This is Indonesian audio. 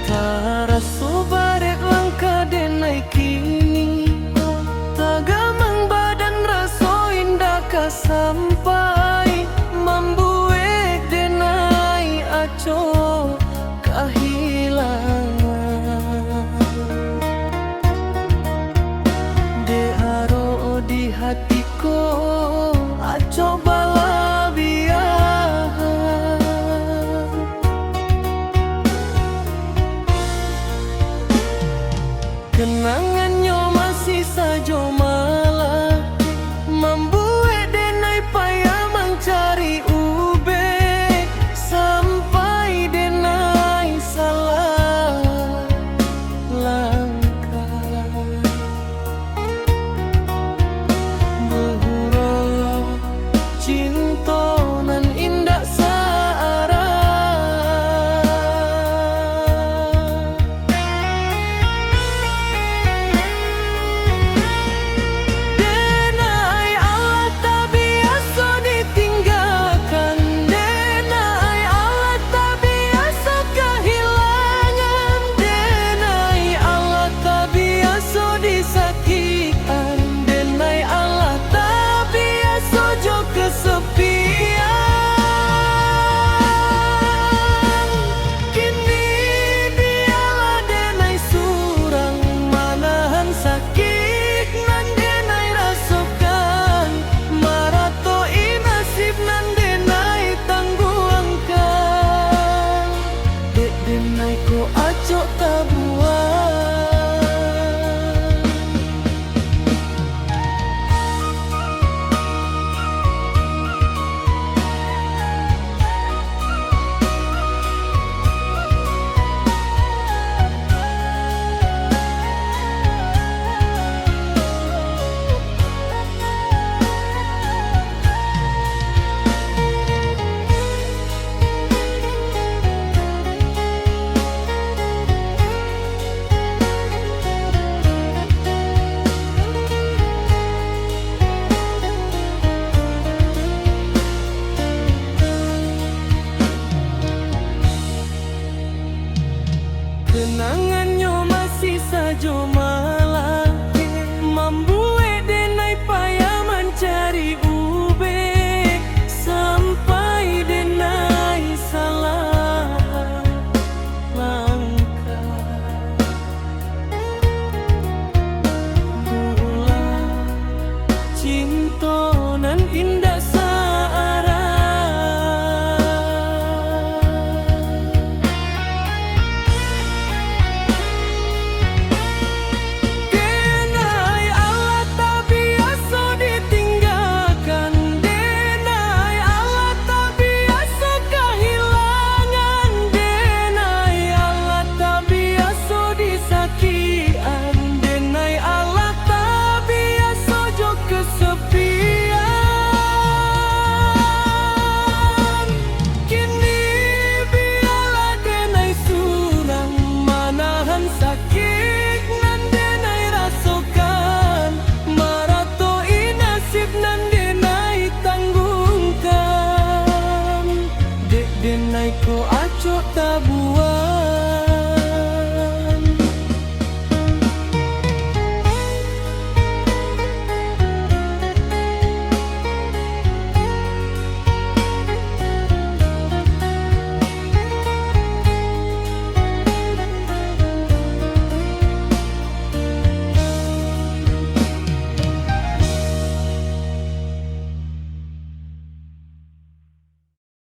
Taraso barek langkah denai kini, tagamang badan raso indah sampai membuat denai aco kehilangan. De aro di hatiku aco balabiah, kenangannya masih saja malah membuat denai payah mencari ube sampai denai salah langkah. Buhuro cinta nan indah searah, denai Allah tak biasa ditinggalkan, denai Allah tak biasa kehilangan, denai Allah tak biasa disakitkan, denai Allah tak biasa jo kesepian. Kini biarlah denai surang manahan sakit nan denai rasakan, maratoi nasib nan denai tangguangkan. Dek denai ko acok tabuan. Kenangannya masih saja